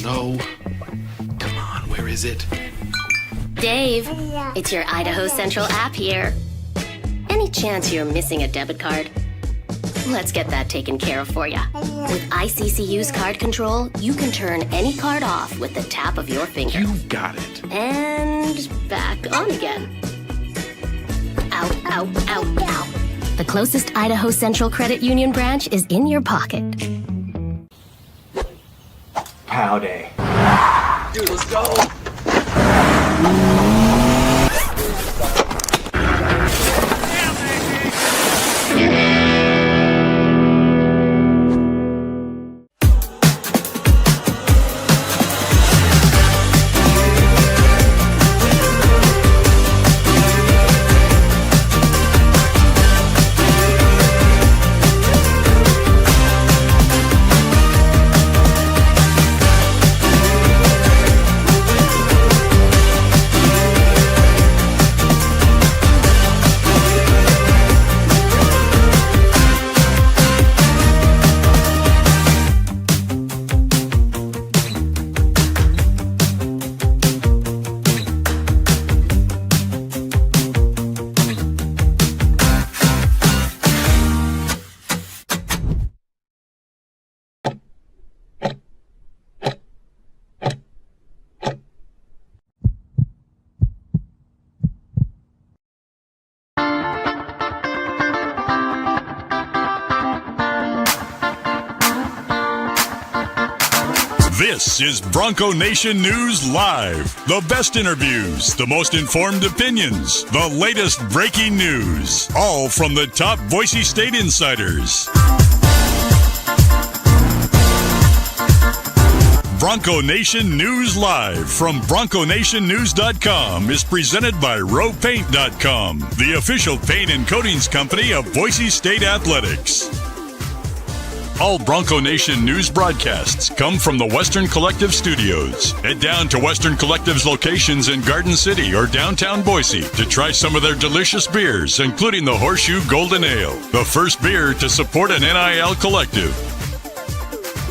No. Come on, where is it? Dave, it's your Idaho Central app here. Any chance you're missing a debit card? Let's get that taken care of for you. With ICCU's card control, you can turn any card off with the tap of your finger. You got it. And back on again. Out, out, out, out. The closest Idaho Central Credit Union branch is in your pocket. Pow day. Dude, let's go. This is Bronco Nation News Live. The best interviews, the most informed opinions, the latest breaking news, all from the top Boise State insiders. Bronco Nation News Live from BroncoNationNews.com is presented by RowPaint.com, the official paint and coatings company of Boise State Athletics. All Bronco Nation news broadcasts come from the Western Collective Studios. Head down to Western Collective's locations in Garden City or downtown Boise to try some of their delicious beers, including the Horseshoe Golden Ale, the first beer to support an NIL collective.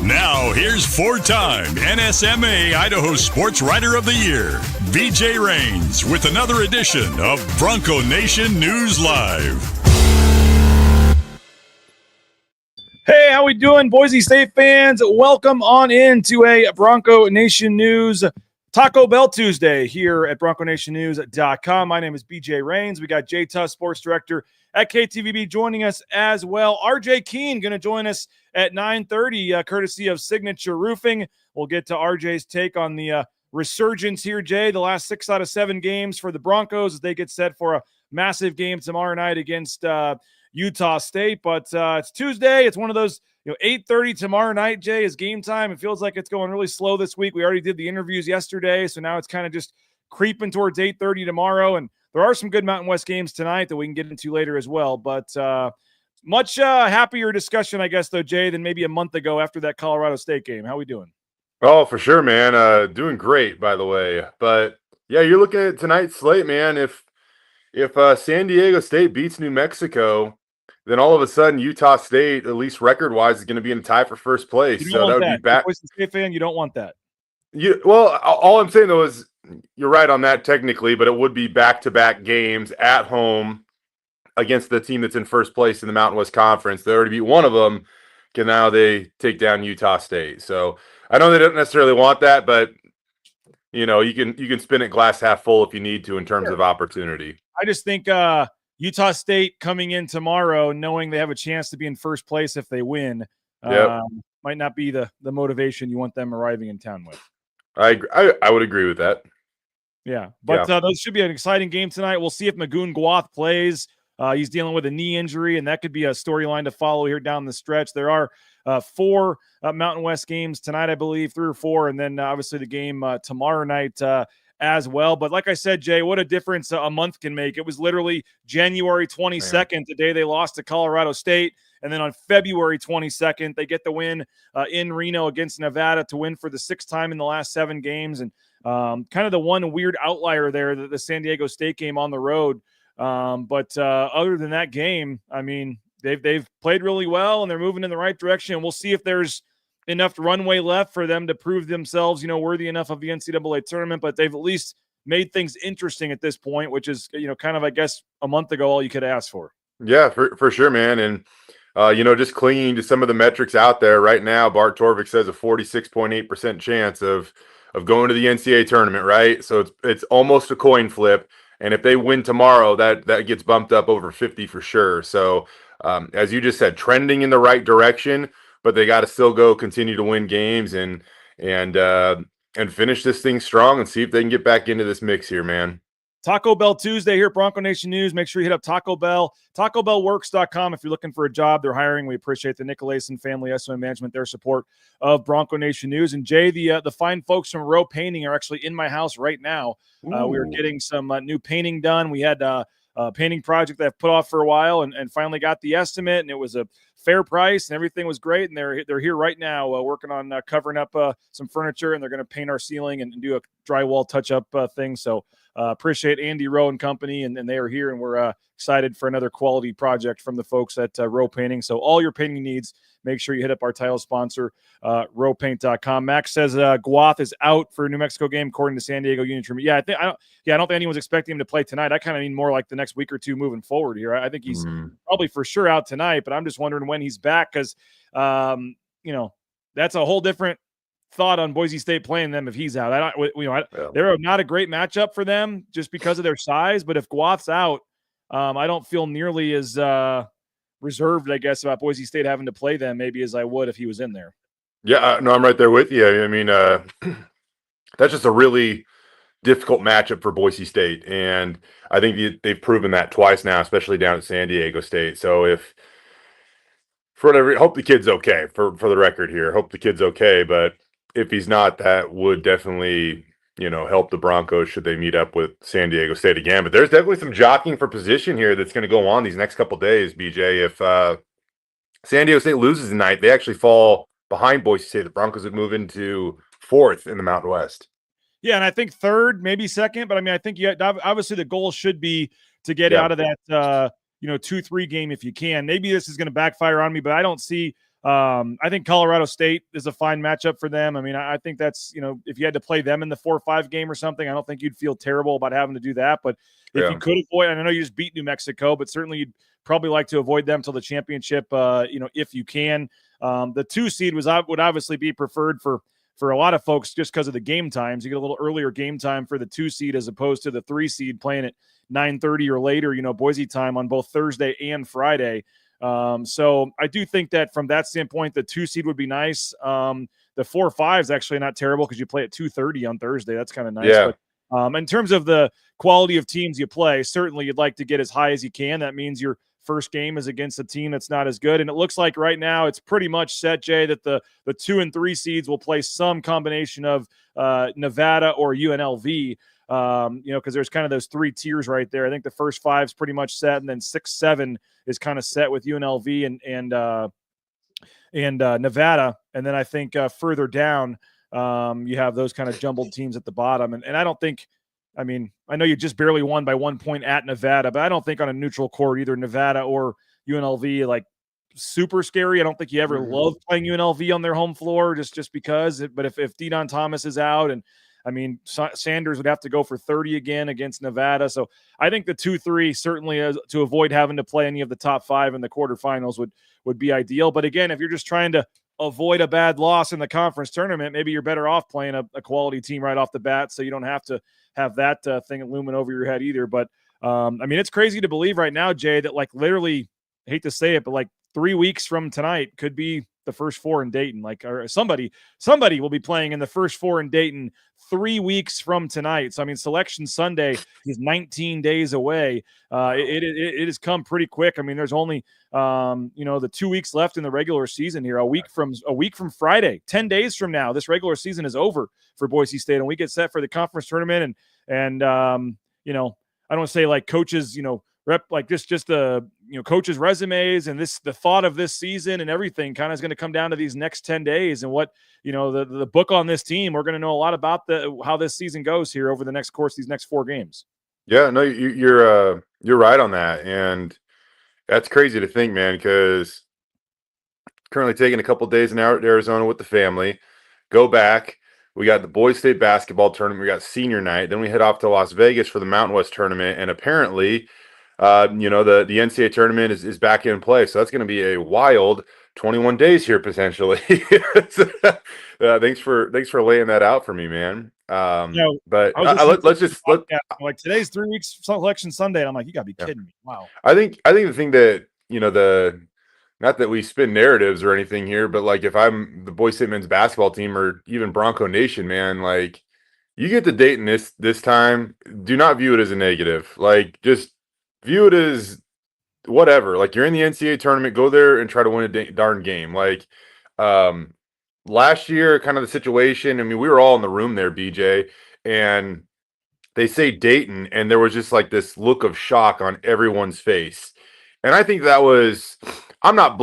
Now, here's four-time NSMA Idaho Sports Writer of the Year, BJ Rains, with another edition of Bronco Nation News Live. Hey, how we doing, Boise State fans? Welcome on into a Bronco Nation News Taco Bell Tuesday here at BroncoNationNews.com. My name is BJ Rains. We got Tust, Sports Director at KTVB, joining us as well. RJ Keene going to join us at 9:30, courtesy of Signature Roofing. We'll get to RJ's take on the resurgence here, Jay. The last 6 out of 7 games for the Broncos as they get set for a massive game tomorrow night against Utah State, but it's Tuesday. It's one of those, 8:30 tomorrow night, Jay, is game time. It feels like it's going really slow this week. We already did the interviews yesterday, so now it's kind of just creeping towards 8:30 tomorrow, and there are some good Mountain West games tonight that we can get into later as well, but much happier discussion, I guess, though, Jay, than maybe a month ago after that Colorado State game. How we doing? Oh, for sure, man. Doing great, by the way. But, yeah, you're looking at tonight's slate, man. If San Diego State beats New Mexico, then all of a sudden Utah State, at least record-wise, is going to be in a tie for first place. So that would be back. Boise State fan, you don't want that. Well, all I'm saying, though, is you're right on that technically, but it would be back-to-back games at home against the team that's in first place in the Mountain West Conference. They already beat one of them. Now they take down Utah State. So I know they don't necessarily want that, but you can spin it glass half full if you need to in terms of opportunity. I just think Utah State coming in tomorrow, knowing they have a chance to be in first place if they win, might not be the motivation you want them arriving in town with. I would agree with that. Yeah, but those should be an exciting game tonight. We'll see if Magoon Gwath plays. He's dealing with a knee injury, and that could be a storyline to follow here down the stretch. There are 4 Mountain West games tonight, I believe, 3 or 4, and then obviously the game tomorrow night as well. But like I said, Jay, what a difference a month can make. It was literally January 22nd, the day they lost to Colorado State. And then on February 22nd, they get the win in Reno against Nevada to win for the 6th time in the last 7 games. And kind of the one weird outlier there, the San Diego State game on the road. But other than that game, I mean, they've played really well and they're moving in the right direction. And we'll see if there's enough runway left for them to prove themselves, worthy enough of the NCAA tournament, but they've at least made things interesting at this point, which is, kind of, I guess, a month ago, all you could ask for. Yeah, for sure, man. And, just clinging to some of the metrics out there right now, Bart Torvik says a 46.8% chance of going to the NCAA tournament, right? So it's almost a coin flip. And if they win tomorrow, that gets bumped up over 50 for sure. So as you just said, trending in the right direction, but they got to still continue to win games and finish this thing strong and see if they can get back into this mix here, man. Taco Bell Tuesday here at Bronco Nation News. Make sure you hit up Taco Bell, TacoBellWorks.com if you're looking for a job. They're hiring. We appreciate the Nicolason family, SOM Management, their support of Bronco Nation News. And Jay, the fine folks from Row Painting are actually in my house right now. We are getting some new painting done. We had a painting project that I've put off for a while and finally got the estimate, and it was a fair price and everything was great. And they're here right now working on covering up some furniture, and they're going to paint our ceiling and do a drywall touch-up thing. So appreciate Andy Rowe and company, and they are here, and we're excited for another quality project from the folks at Rowe Painting. So all your painting needs, make sure you hit up our title sponsor, rowpaint.com. Max says Guath is out for New Mexico game, according to San Diego Union Tribune. I don't think anyone's expecting him to play tonight. I kind of mean more like the next week or two moving forward here. I think he's probably for sure out tonight, but I'm just wondering when he's back because, that's a whole different thought on Boise State playing them if he's out. They're not a great matchup for them just because of their size, but if Guath's out, I don't feel nearly as reserved, I guess, about Boise State having to play them maybe as I would if he was in there. Yeah, no, I'm right there with you. I mean, that's just a really difficult matchup for Boise State, and I think they've proven that twice now, especially down at San Diego State. So if for whatever, hope the kid's okay. For the record here, hope the kid's okay. But if he's not, that would definitely help the Broncos should they meet up with San Diego State again. But there's definitely some jockeying for position here that's going to go on these next couple days, BJ. If San Diego State loses tonight, they actually fall behind Boise State. The Broncos would move into fourth in the Mountain West. Yeah, and I think third, maybe second. But, I mean, I think obviously the goal should be to get out of that 2-3 game if you can. Maybe this is going to backfire on me, but I don't see I think Colorado State is a fine matchup for them. I mean, I think that's, if you had to play them in the 4-5 game or something, I don't think you'd feel terrible about having to do that. But if you could avoid, and I know you just beat New Mexico, but certainly you'd probably like to avoid them till the championship, if you can. The 2 seed would obviously be preferred for a lot of folks just because of the game times. You get a little earlier game time for the 2 seed as opposed to the 3 seed playing at 9:30 or later, Boise time on both Thursday and Friday. So I do think that from that standpoint, the 2 seed would be nice. The 4-5 is actually not terrible because you play at 2:30 on Thursday. That's kind of nice. Yeah. But in terms of the quality of teams you play, certainly you'd like to get as high as you can. That means your first game is against a team that's not as good. And it looks like right now it's pretty much set, Jay, that the 2 and 3 seeds will play some combination of Nevada or UNLV. Because there's kind of those 3 tiers right there. I think the first 5 is pretty much set, and then 6-7 is kind of set with UNLV and Nevada. And then I think further down, you have those kind of jumbled teams at the bottom. And I don't think, I know you just barely won by 1 point at Nevada, but I don't think on a neutral court, either Nevada or UNLV, like super scary. I don't think you ever love playing UNLV on their home floor just because. But if Dedan Thomas is out, and Sanders would have to go for 30 again against Nevada. So I think the 2-3 certainly to avoid having to play any of the top 5 in the quarterfinals would be ideal. But again, if you're just trying to avoid a bad loss in the conference tournament, maybe you're better off playing a quality team right off the bat, so you don't have to have that thing looming over your head either. But it's crazy to believe right now, Jay, that like literally, I hate to say it, but like 3 weeks from tonight could be the first 4 in Dayton. Or somebody will be playing in the first 4 in Dayton 3 weeks from tonight. So Selection Sunday is 19 days away. It has come pretty quick. There's only the 2 weeks left in the regular season here. A week from Friday, 10 days from now, this regular season is over for Boise State, and we get set for the conference tournament. And I don't want to say like coaches, rep like just the coaches' resumes and the thought of this season and everything kind of is going to come down to these next 10 days and what the book on this team. We're going to know a lot about how this season goes here over the next course, these next 4 games. Yeah, no, you're right on that, and that's crazy to think, man, because Currently taking a couple days in Arizona with the family. Go back. We got the Boise State basketball tournament. We got senior night. Then we head off to Las Vegas for the Mountain West tournament. And apparently, the NCAA tournament is back in play. So that's going to be a wild 21 days here potentially. Thanks for laying that out for me, man. But like today's 3 weeks selection Sunday. And I'm like, you gotta be kidding me. Wow. I think the thing that, not that we spin narratives or anything here, but like if I'm the Boise State men's basketball team or even Bronco Nation, man, like you get to Dayton this time, do not view it as a negative. Like just view it as whatever. Like you're in the NCAA tournament, go there and try to win a darn game. Like last year, kind of the situation. I mean, we were all in the room there, BJ, and they say Dayton, and there was just like this look of shock on everyone's face. And I think that was. I'm not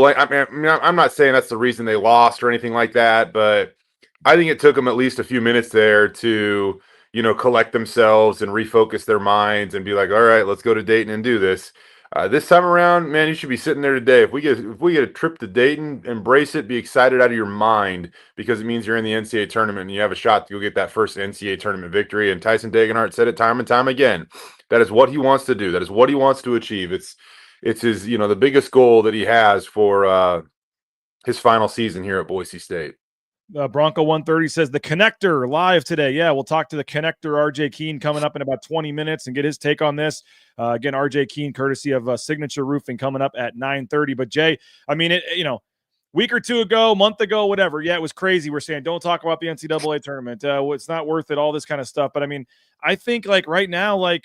saying that's the reason they lost or anything like that, but I think it took them at least a few minutes there to, collect themselves and refocus their minds and be like, all right, let's go to Dayton and do this. This time around, man, you should be sitting there today. If we get a trip to Dayton, embrace it, be excited out of your mind because it means you're in the NCAA tournament and you have a shot to go get that first NCAA tournament victory. And Tyson Dagenhart said it time and time again. That is what he wants to do. That is what he wants to achieve. It's his, the biggest goal that he has for his final season here at Boise State. Bronco 130 says the connector live today. Yeah, we'll talk to the connector, RJ Keene, coming up in about 20 minutes and get his take on this. Again, RJ Keene, courtesy of Signature Roofing, coming up at 9:30. But Jay, I mean, week or two ago, month ago, whatever. Yeah, it was crazy. We're saying don't talk about the NCAA tournament. It's not worth it. All this kind of stuff. But I mean, I think like right now, the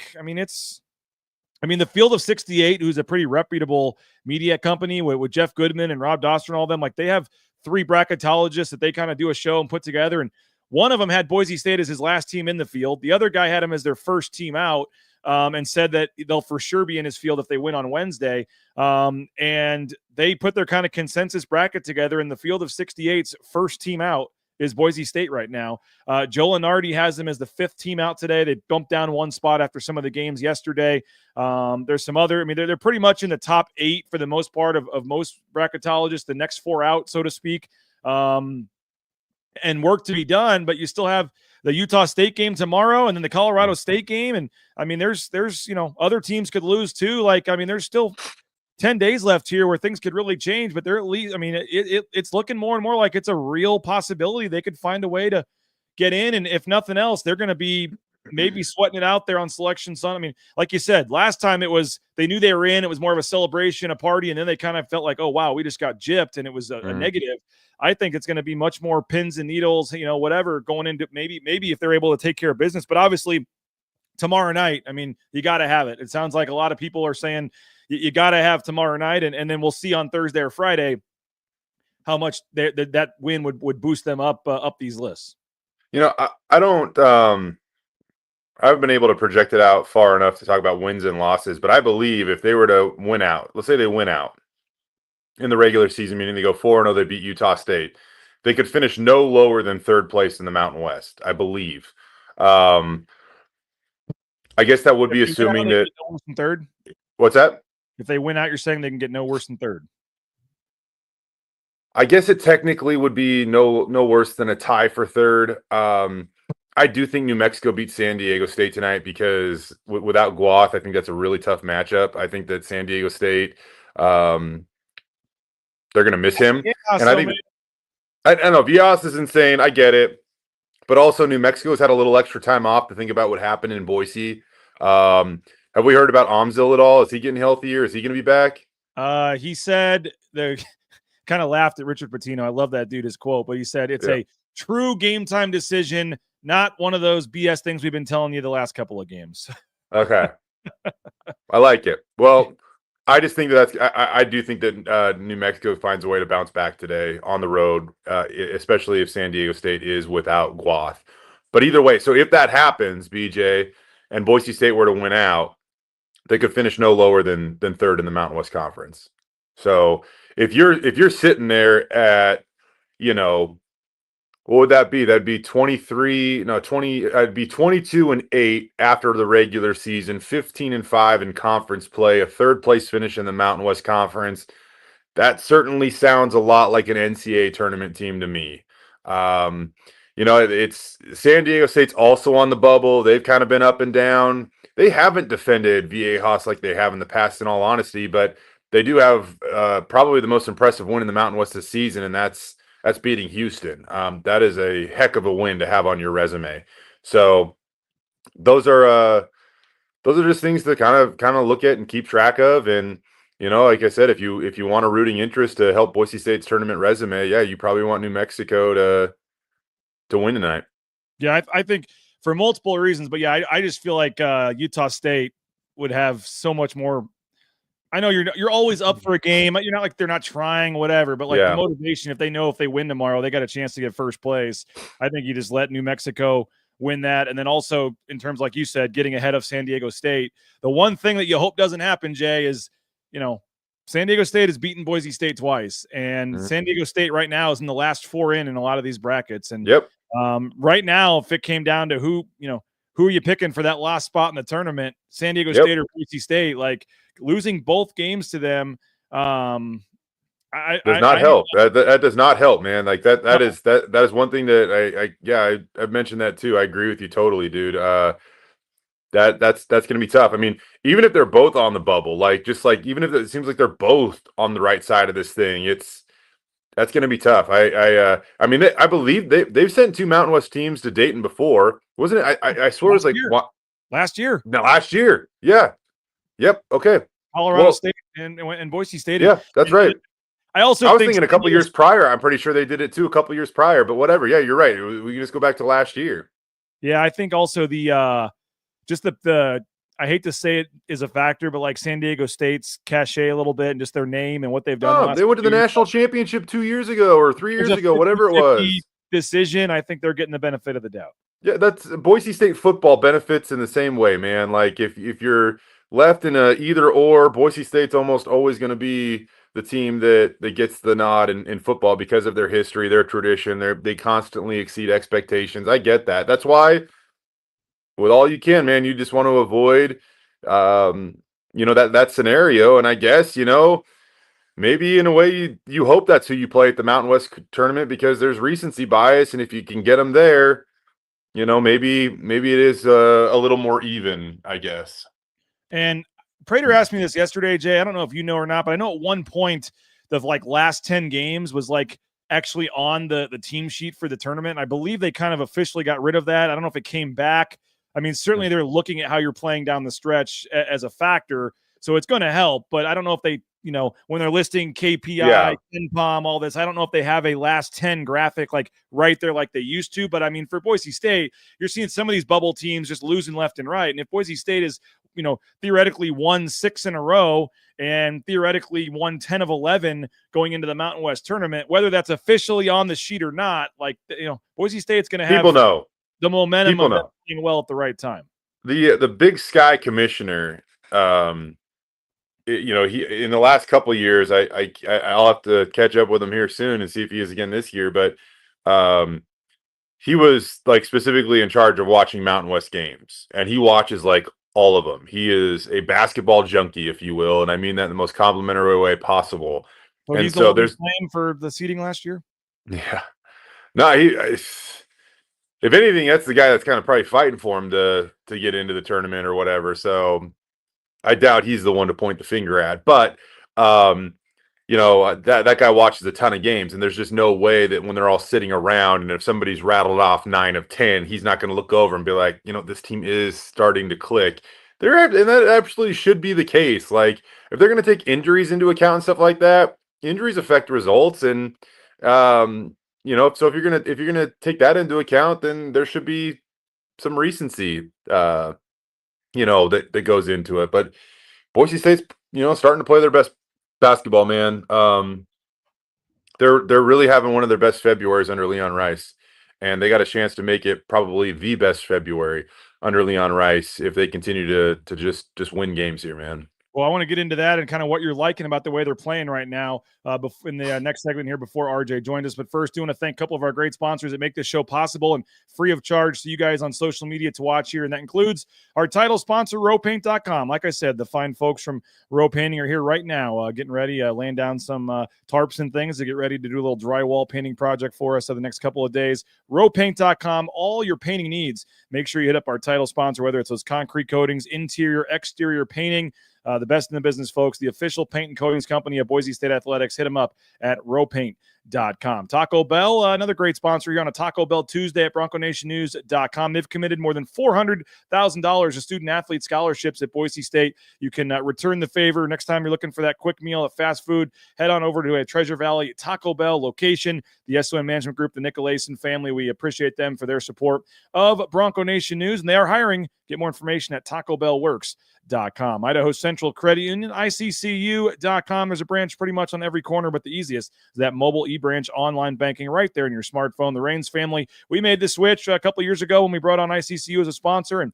Field of 68, who's a pretty reputable media company with Jeff Goodman and Rob Doster and all them, like they have 3 bracketologists that they kind of do a show and put together. And one of them had Boise State as his last team in the field. The other guy had him as their first team out and said that they'll for sure be in his field if they win on Wednesday. And they put their kind of consensus bracket together, and the Field of 68's first team out is Boise State right now. Joe Lenardi has them as the 5th team out today. They bumped down 1 spot after some of the games yesterday. There's some other, they're pretty much in the top 8 for the most part of most bracketologists, the next 4 out, so to speak, and work to be done. But you still have the Utah State game tomorrow and then the Colorado State game. And there's other teams could lose too. There's still 10 days left here where things could really change, but they're at least, it's looking more and more like it's a real possibility they could find a way to get in. And if nothing else, they're going to be maybe sweating it out there on Selection Sunday. Like you said, last time they knew they were in, it was more of a celebration, a party. And then they kind of felt like, oh, wow, we just got gypped. And it was a negative. I think it's going to be much more pins and needles, whatever going into maybe if they're able to take care of business, but obviously tomorrow night, you got to have it. It sounds like a lot of people are saying, you got to have tomorrow night, and then we'll see on Thursday or Friday how much that win would boost them up these lists. I haven't been able to project it out far enough to talk about wins and losses, but I believe if they were to win out, let's say they win out in the regular season, meaning they go 4-0, they beat Utah State, they could finish no lower than 3rd place in the Mountain West, I believe. I guess that would be assuming that third. What's that? If they win out, you're saying they can get no worse than 3rd. I guess it technically would be no worse than a tie for 3rd. I do think New Mexico beats San Diego State tonight because without Guath, I think that's a really tough matchup. I think that San Diego State, they're going to miss him. Yeah, and I think I don't know. Vias is insane. I get it. But also New Mexico's had a little extra time off to think about what happened in Boise. Have we heard about Omzil at all? Is he getting healthier? Is he going to be back? He said the kind of laughed at Richard Pitino. I love that dude, his quote, but he said it's a true game time decision, not one of those BS things we've been telling you the last couple of games. Okay. I like it. Well, I just think I do think that New Mexico finds a way to bounce back today on the road, especially if San Diego State is without Guath. But either way, so if that happens, BJ, and Boise State were to win out, they could finish no lower than 3rd in the Mountain West Conference. So if you're sitting there at, what would that be? That'd be 20. I'd be 22-8 after the regular season, 15-5 in conference play, a 3rd place finish in the Mountain West Conference. that certainly sounds a lot like an NCAA tournament team to me. It's San Diego State's also on the bubble. They've kind of been up and down. They haven't defended Viejas like they have in the past, in all honesty, but they do have probably the most impressive win in the Mountain West this season, and that's beating Houston. That is a heck of a win to have on your resume. So those are just things to kind of look at and keep track of. And like I said, if you want a rooting interest to help Boise State's tournament resume, yeah, you probably want New Mexico to win tonight. Yeah, I think for multiple reasons, but yeah, I just feel like Utah State would have so much more. I know you're always up for a game. You're not like they're not trying, whatever, but like the motivation, if they win tomorrow, they got a chance to get first place. I think you just let New Mexico win that. And then also in terms, like you said, getting ahead of San Diego State. The one thing that you hope doesn't happen, Jay, is, San Diego State has beaten Boise State twice, and San Diego State right now is in the last 4 in a lot of these brackets. And right now, if it came down to who are you picking for that last spot in the tournament, San Diego State or Boise State, like losing both games to them, does not help. That does not help, man. Like that is one thing that I've mentioned that too. I agree with you totally, dude. That's going to be tough. I mean, even if they're both on the bubble, even if it seems like they're both on the right side of this thing, that's going to be tough. I mean, I believe they've sent 2 Mountain West teams to Dayton before, wasn't it? I swear it was like last year. No, last year. Yeah. Yep. Okay. Colorado State and Boise State. Yeah, that's right. I was thinking a couple years prior. I'm pretty sure they did it too a couple years prior, but whatever. Yeah, you're right. We can just go back to last year. Yeah, I think also the I hate to say it is a factor, but like San Diego State's cachet a little bit and just their name and what they've done. They went to the national championship 2 years ago or 3 years ago, whatever it was. Decision. I think they're getting the benefit of the doubt. Yeah, that's Boise State football benefits in the same way, man. Like if you're left in a either or, Boise State's almost always going to be the team that gets the nod in football because of their history, their tradition. They constantly exceed expectations. I get that. That's why, with all you can, man, you just want to avoid, that scenario. And I guess, maybe in a way you hope that's who you play at the Mountain West tournament because there's recency bias, and if you can get them there, maybe it is a little more even, I guess. And Prater asked me this yesterday, Jay. I don't know if you know or not, but I know at one point the last 10 games was actually on the team sheet for the tournament. I believe they kind of officially got rid of that. I don't know if it came back. I mean, certainly they're looking at how you're playing down the stretch as a factor, so it's going to help. But I don't know if they, when they're listing KPI, KenPom, all this, I don't know if they have a last 10 graphic right there like they used to. But I mean, for Boise State, you're seeing some of these bubble teams just losing left and right. And if Boise State is, theoretically won 6 in a row and theoretically won 10 of 11 going into the Mountain West tournament, whether that's officially on the sheet or not, Boise State's going to have the momentum of playing well at the right time. The Big Sky commissioner, he in the last couple of years, I'll have to catch up with him here soon and see if he is again this year. But he was specifically in charge of watching Mountain West games, and he watches all of them. He is a basketball junkie, if you will, and I mean that in the most complimentary way possible. So and he's so there's playing for the seeding last year. Yeah, no, if anything, that's the guy that's kind of probably fighting for him to get into the tournament or whatever. So I doubt he's the one to point the finger at. But that guy watches a ton of games, and there's just no way that when they're all sitting around and if somebody's rattled off 9 of 10, he's not going to look over and be like, this team is starting to click. And that absolutely should be the case. If they're going to take injuries into account and stuff like that, injuries affect results. And so if you're gonna take that into account, then there should be some recency, that goes into it. But Boise State's, starting to play their best basketball, man. They're really having one of their best Februarys under Leon Rice, and they got a chance to make it probably the best February under Leon Rice if they continue to just win games here, man. Well, I want to get into that and kind of what you're liking about the way they're playing right now in the next segment here before RJ joined us. But first, do want to thank a couple of our great sponsors that make this show possible and free of charge to you guys on social media to watch here. And that includes our title sponsor, rowpaint.com. Like I said, the fine folks from Row Painting are here right now, getting ready, laying down some tarps and things to get ready to do a little drywall painting project for us over the next couple of days. Rowpaint.com, all your painting needs. Make sure you hit up our title sponsor, whether it's those concrete coatings, interior, exterior painting. The best in the business, folks, the official paint and coatings company of Boise State Athletics. Hit them up at rowpaint.com. Taco Bell, another great sponsor here on a Taco Bell Tuesday at BroncoNationNews.com. They've committed more than $400,000 to student-athlete scholarships at Boise State. You can return the favor. Next time you're looking for that quick meal at fast food, head on over to a Treasure Valley Taco Bell location. The SON Management Group, the Nicolason family, we appreciate them for their support of Bronco Nation News, and they are hiring. Get more information at TacoBellWorks.com. Idaho Central Credit Union, ICCU.com. There's a branch pretty much on every corner, but the easiest is that mobile e-branch online banking right there in your smartphone. The Rains family, we made the switch a couple of years ago when we brought on ICCU as a sponsor, and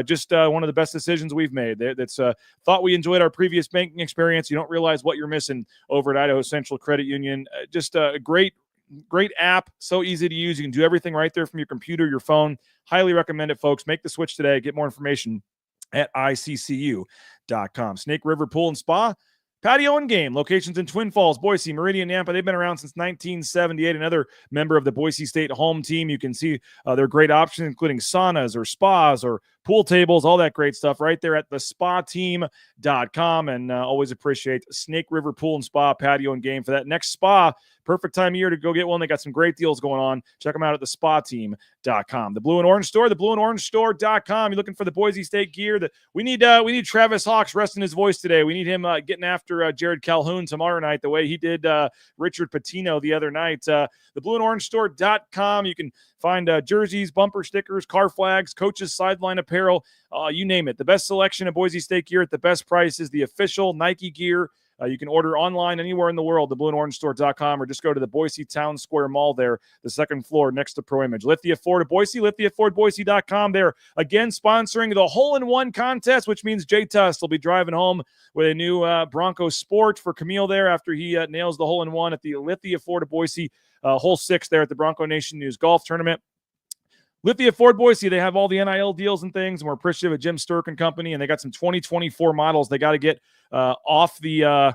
just one of the best decisions we've made. That's thought we enjoyed our previous banking experience. You don't realize what you're missing over at Idaho Central Credit Union. Just a great app, so easy to use. You can do everything right there from your computer, your phone. Highly recommend it, folks. Make the switch today. Get more information at ICCU.com. Snake River Pool and Spa, patio and game. Locations in Twin Falls, Boise, Meridian, Nampa. They've been around since 1978. Another member of the Boise State home team. You can see their great options, including saunas or spas or pool tables, all that great stuff right there at thespateam.com. And always appreciate Snake River Pool and Spa, patio and game for that next spa. Perfect time of year to go get one. They got some great deals going on. Check them out at thespateam.com. The Blue and Orange Store, theblueandorange.store.com. You're looking for the Boise State gear. We need Travis Hawks resting his voice today. We need him getting after Jared Calhoun tomorrow night the way he did Richard Pitino the other night. Theblueandorange.store.com. You can find jerseys, bumper stickers, car flags, coaches' sideline apparel, you name it. The best selection of Boise State gear at the best prices, the official Nike gear. You can order online anywhere in the world, theblueandorangestore.com, or just go to the Boise Town Square Mall there, the second floor next to Pro Image. Lift the Afford of Boise, lifttheaffordboise.com. They're, again, sponsoring the hole-in-one contest, which means Jay Tust will be driving home with a new Bronco Sport for Camille there after he nails the hole-in-one at the Lift the Afford of Boise hole 6 there at the Bronco Nation News Golf Tournament. Lift the Afford Boise, they have all the NIL deals and things, and we're appreciative of Jim Sturk and company, and they got some 2024 models they got to get off the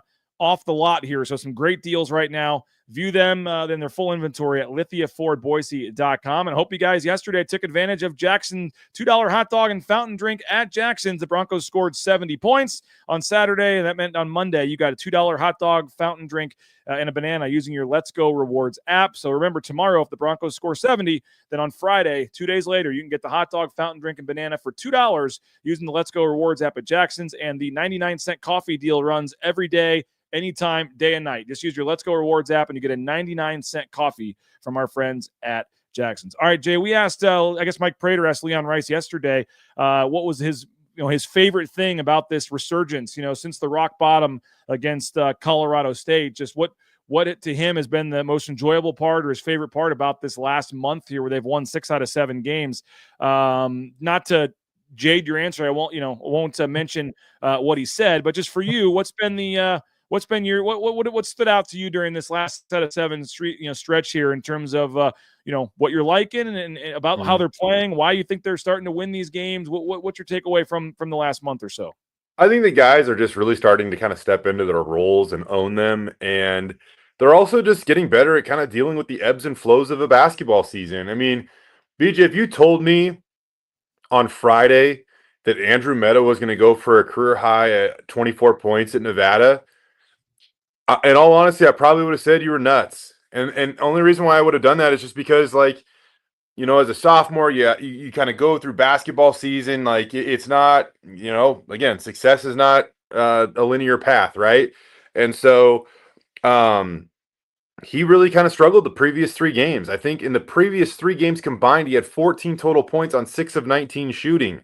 lot here. So some great deals right now. View them, then their full inventory at lifttheaffordboise.com. And I hope you guys yesterday took advantage of Jackson's $2 hot dog and fountain drink at Jackson's. The Broncos scored 70 points on Saturday, and that meant on Monday you got a $2 hot dog, fountain drink, and a banana using your Let's Go Rewards app. So remember, tomorrow, if the Broncos score 70, then on Friday, 2 days later, you can get the hot dog, fountain drink, and banana for $2 using the Let's Go Rewards app at Jackson's. And the 99-cent coffee deal runs every day, anytime, day and night. Just use your Let's Go Rewards app and you get a 99-cent coffee from our friends at Jackson's. All right, Jay, we asked, I guess Mike Prater asked Leon Rice yesterday, what was his favorite thing about this resurgence, since the rock bottom against Colorado State. Just what it to him has been the most enjoyable part or his favorite part about this last month here where they've won 6 out of 7 games. Not to jade your answer, I won't mention what he said, but just for you, what stood out to you during this last set of 7 stretch here in terms of what you're liking and about how they're playing, why you think they're starting to win these games? What's your takeaway from the last month or so? I think the guys are just really starting to kind of step into their roles and own them, and they're also just getting better at kind of dealing with the ebbs and flows of a basketball season. I mean, BJ, if you told me on Friday that Andrew Meta was going to go for a career high at 24 points at Nevada, in all honesty, I probably would have said you were nuts. And only reason why I would have done that is just because, as a sophomore, you kind of go through basketball season. It's not, again, success is not a linear path, right? And so he really kind of struggled the previous 3 games. I think in the previous 3 games combined, he had 14 total points on 6 of 19 shooting.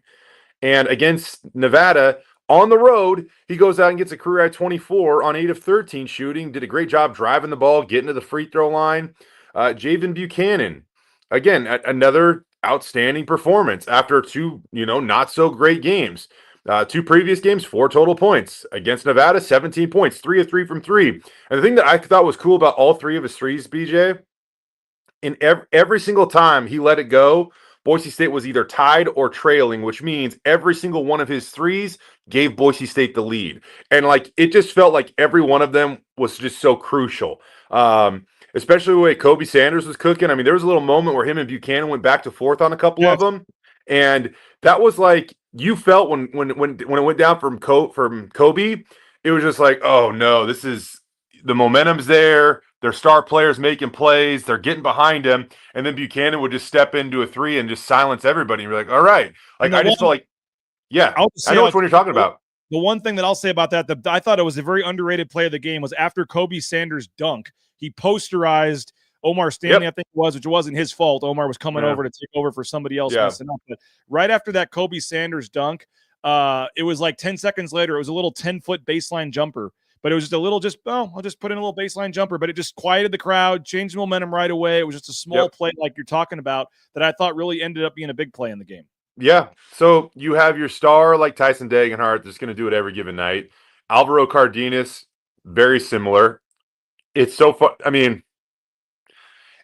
And against Nevada, on the road, he goes out and gets a career high 24 on 8 of 13 shooting. Did a great job driving the ball, getting to the free throw line. Javen Buchanan, again, another outstanding performance after 2, not so great games. 2 previous games, 4 total points. Against Nevada, 17 points, 3 of 3 from 3. And the thing that I thought was cool about all 3 of his threes, BJ, in every single time he let it go, Boise State was either tied or trailing, which means every single one of his threes gave Boise State the lead. And like it just felt like every one of them was just so crucial. Especially the way Kobe Sanders was cooking. I mean, there was a little moment where him and Buchanan went back to forth on a couple of them. And that was like you felt when it went down from Kobe, it was just like, oh no, this is the momentum's there. Their star players making plays. They're getting behind him. And then Buchanan would just step into a 3 and just silence everybody. And you're like, all right. Like, I just felt like, yeah, I know which one you're talking about. The one thing that I'll say about that, I thought it was a very underrated play of the game was after Kobe Sanders' dunk, he posterized Omar Stanley, I think it was, which wasn't his fault. Omar was coming over to take over for somebody else messing up. But right after that Kobe Sanders dunk, it was like 10 seconds later, it was a little 10-foot baseline jumper. But it was just a little I'll just put in a little baseline jumper. But it just quieted the crowd, changed the momentum right away. It was just a small play like you're talking about that I thought really ended up being a big play in the game. Yeah. So you have your star like Tyson Dagenhart that's going to do it every given night. Alvaro Cardenas, very similar. It's so fun. I mean,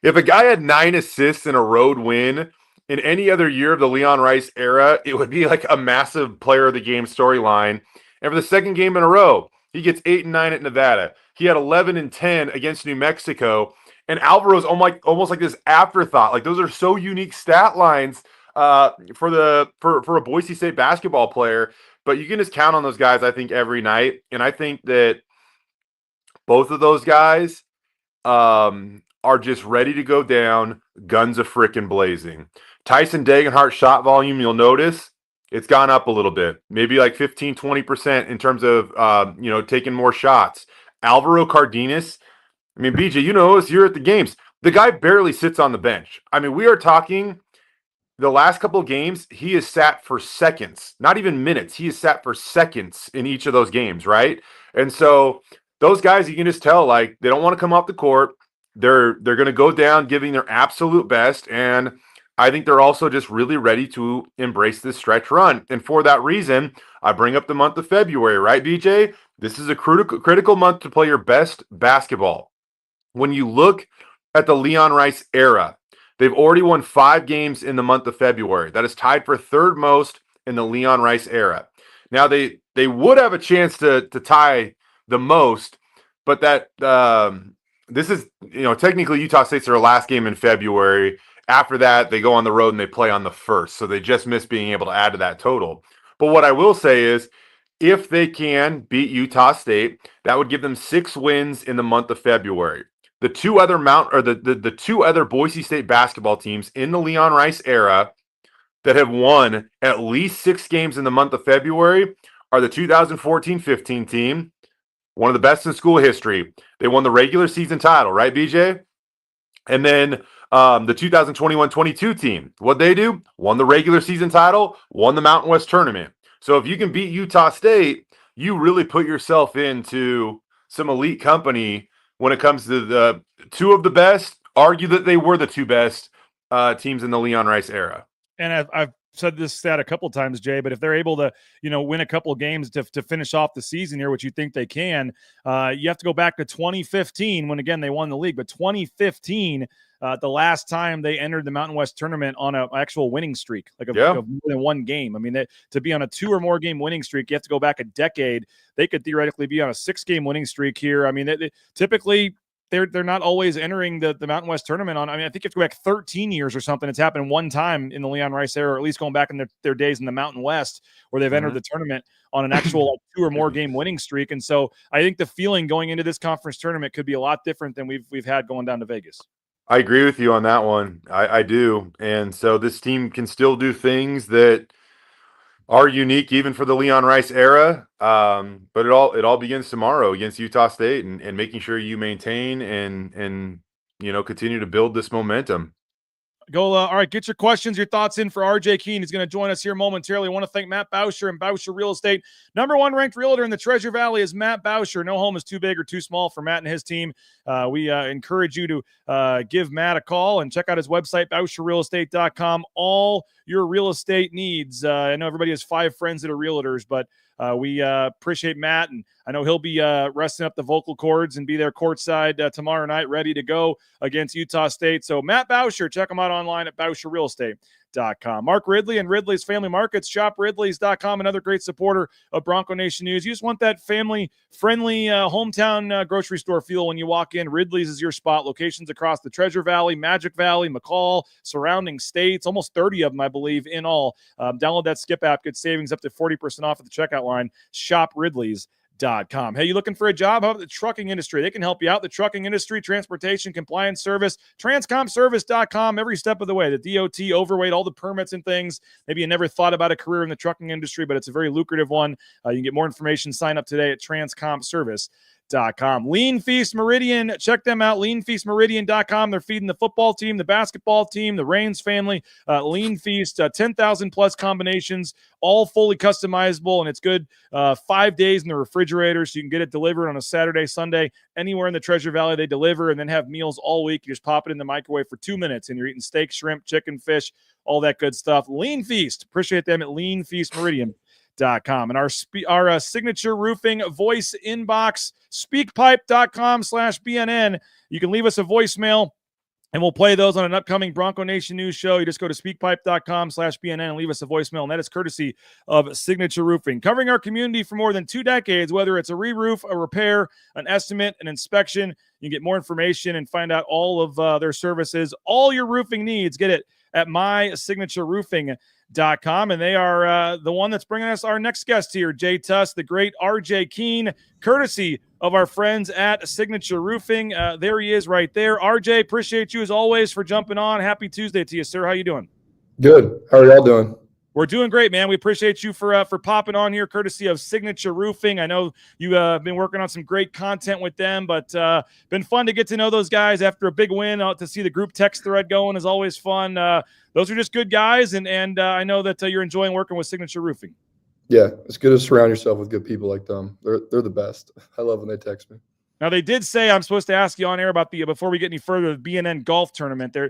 if a guy had 9 assists in a road win in any other year of the Leon Rice era, it would be like a massive player of the game storyline. And for the second game in a row, he gets 8 and 9 at Nevada. He had 11 and 10 against New Mexico. And Alvaro's almost like this afterthought. Like those are so unique stat lines for a Boise State basketball player. But you can just count on those guys, I think, every night. And I think that both of those guys are just ready to go down, guns a frickin' blazing. Tyson Dagenhart shot volume, you'll notice, it's gone up a little bit, maybe like 15, 20% in terms of, taking more shots. Alvaro Cardenas, I mean, BJ, you know us, you're at the games. The guy barely sits on the bench. I mean, we are talking the last couple of games, he has sat for seconds, not even minutes. He has sat for seconds in each of those games, right? And so those guys, you can just tell, like, they don't want to come off the court. They're going to go down giving their absolute best, and I think they're also just really ready to embrace this stretch run. And for that reason, I bring up the month of February, right, BJ? This is a critical month to play your best basketball. When you look at the Leon Rice era, they've already won 5 games in the month of February. That is tied for third most in the Leon Rice era. Now, they would have a chance to tie the most, but that this is, technically Utah State's their last game in February. After that, they go on the road and they play on the 1st. So they just miss being able to add to that total. But what I will say is, if they can beat Utah State, that would give them 6 wins in the month of February. The two other the 2 other Boise State basketball teams in the Leon Rice era that have won at least 6 games in the month of February are the 2014-15 team, one of the best in school history. They won the regular season title, right, BJ? And then the 2021-22 team, what'd they do? Won the regular season title, won the Mountain West tournament. So if you can beat Utah State, you really put yourself into some elite company when it comes to the 2 of the best. Argue that they were the 2 best teams in the Leon Rice era. And I've said this stat a couple times, Jay, but if they're able to, win a couple of games to finish off the season here, which you think they can, you have to go back to 2015 when, again, they won the league. But 2015, the last time they entered the Mountain West tournament on an actual winning streak, of more than 1 game. I mean, to be on a 2 or more game winning streak, you have to go back a decade. They could theoretically be on a 6-game winning streak here. I mean, typically – they're not always entering the Mountain West tournament on. I mean, I think if you go back 13 years or something, it's happened 1 time in the Leon Rice era, or at least going back in their days in the Mountain West, where they've entered the tournament on an actual 2 or more game winning streak. And so I think the feeling going into this conference tournament could be a lot different than we've had going down to Vegas. I agree with you on that one. I do. And so this team can still do things that are unique even for the Leon Rice era. But it all begins tomorrow against Utah State and making sure you maintain and continue to build this momentum. Go. All right, get your questions, your thoughts in for RJ Keene. He's going to join us here momentarily. I want to thank Matt Bauscher and Bauscher Real Estate. #1 ranked realtor in the Treasure Valley is Matt Bauscher. No home is too big or too small for Matt and his team. We encourage you to give Matt a call and check out his website, BauscherRealEstate.com. All your real estate needs. I know everybody has 5 friends that are realtors, but we appreciate Matt, and I know he'll be resting up the vocal cords and be there courtside tomorrow night, ready to go against Utah State. So Matt Bauscher, check him out online at BauscherRealEstate.com. Mark Ridley and Ridley's Family Markets, shopridleys.com, another great supporter of Bronco Nation News. You just want that family-friendly hometown grocery store feel when you walk in. Ridley's is your spot. Locations across the Treasure Valley, Magic Valley, McCall, surrounding states, almost 30 of them, I believe, in all. Download that Skip app. Get savings up to 40% off at the checkout line. ShopRidleys.com. Hey, you looking for a job? How about the trucking industry? They can help you out. The trucking industry, transportation, compliance service, transcomservice.com every step of the way. The DOT, overweight, all the permits and things. Maybe you never thought about a career in the trucking industry, but it's a very lucrative one. You can get more information. Sign up today at transcomservice.com. Lean Feast Meridian, check them out, leanfeastmeridian.com. They're feeding the football team, the basketball team, the Reigns family. Lean Feast, 10,000 plus combinations, all fully customizable, and it's good 5 days in the refrigerator, so you can get it delivered on a Saturday, Sunday, anywhere in the Treasure Valley. They deliver and then have meals all week. You just pop it in the microwave for 2 minutes, and you're eating steak, shrimp, chicken, fish, all that good stuff. Lean Feast, appreciate them at leanfeastmeridian.com. And our signature roofing voice inbox, speakpipe.com/BNN. You can leave us a voicemail and we'll play those on an upcoming Bronco Nation News show. You just go to speakpipe.com/BNN and leave us a voicemail. And that is courtesy of Signature Roofing, covering our community for more than 2 decades, whether it's a re-roof, a repair, an estimate, an inspection. You can get more information and find out all of their services, all your roofing needs. Get it at mysignatureroofing.com. And they are the one that's bringing us our next guest here, Jay Tust, the great RJ Keene, courtesy of our friends at Signature Roofing. There he is right there. RJ, appreciate you as always for jumping on. Happy Tuesday to you, sir. How you doing? Good. How are y'all doing? We're doing great, man. We appreciate you for popping on here, courtesy of Signature Roofing. I know you've been working on some great content with them, but been fun to get to know those guys after a big win. To see the group text thread going is always fun. Those are just good guys, and I know that you're enjoying working with Signature Roofing. Yeah, it's good to surround yourself with good people like them. They're the best. I love when they text me. Now, they did say, I'm supposed to ask you on air about before we get any further, the BNN golf tournament. They're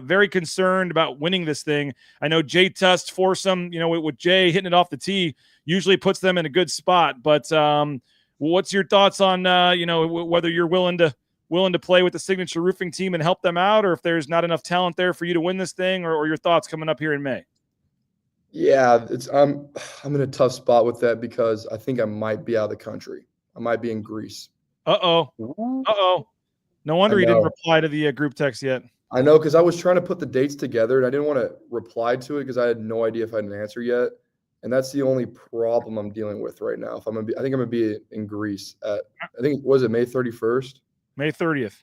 very concerned about winning this thing. I know Jay Tust foursome, with Jay hitting it off the tee, usually puts them in a good spot. But what's your thoughts on, whether you're willing to play with the Signature Roofing team and help them out, or if there's not enough talent there for you to win this thing, or your thoughts coming up here in May? Yeah, I'm in a tough spot with that because I think I might be out of the country. I might be in Greece. Uh-oh. No wonder you didn't reply to the group text yet. I know, because I was trying to put the dates together, and I didn't want to reply to it because I had no idea if I had an answer yet. And that's the only problem I'm dealing with right now. I think I'm gonna be in Greece at, was it May 31st? May 30th.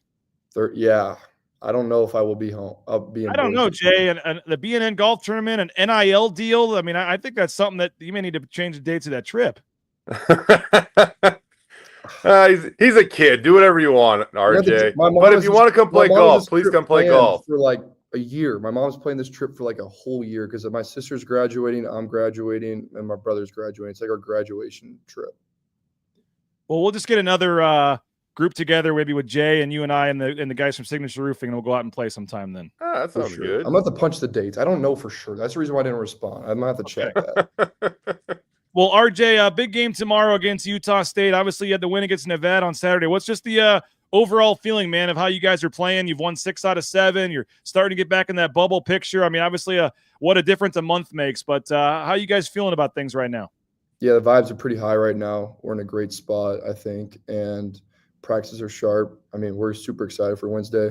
Yeah. I don't know if I will be home. I'll be in I don't know, Jay. And the BNN golf tournament, an NIL deal. I mean, I think that's something that you may need to change the dates of that trip. He's a kid. Do whatever you want, RJ. But if you want to come play golf, please come play golf. For like a year. My mom's playing this trip for like a whole year because my sister's graduating, I'm graduating, and my brother's graduating. It's like our graduation trip. Well, we'll just get another group together, maybe with Jay and you and I and the guys from Signature Roofing, and we'll go out and play sometime then. That sounds good. I'm going to have to punch the dates. I don't know for sure. That's the reason why I didn't respond. I might have to check that. Well, RJ, big game tomorrow against Utah State. Obviously, you had the win against Nevada on Saturday. What's just the overall feeling, man, of how you guys are playing? You've won 6 out of 7. You're starting to get back in that bubble picture. I mean, obviously, what a difference a month makes. But how are you guys feeling about things right now? Yeah, the vibes are pretty high right now. We're in a great spot, I think, and practices are sharp. I mean, we're super excited for Wednesday.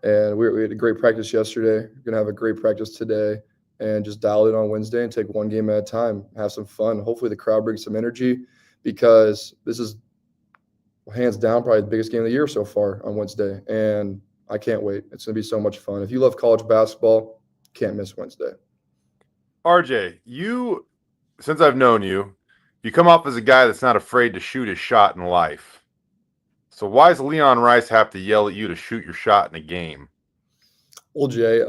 And we had a great practice yesterday. We're going to have a great practice today. And just dial it on Wednesday and take one game at a time, have some fun. Hopefully the crowd brings some energy, because this is hands down probably the biggest game of the year so far on Wednesday. And I can't wait. It's going to be so much fun. If you love college basketball, can't miss Wednesday. RJ, since I've known you, you come off as a guy that's not afraid to shoot his shot in life. So why does Leon Rice have to yell at you to shoot your shot in a game? Well, Jay,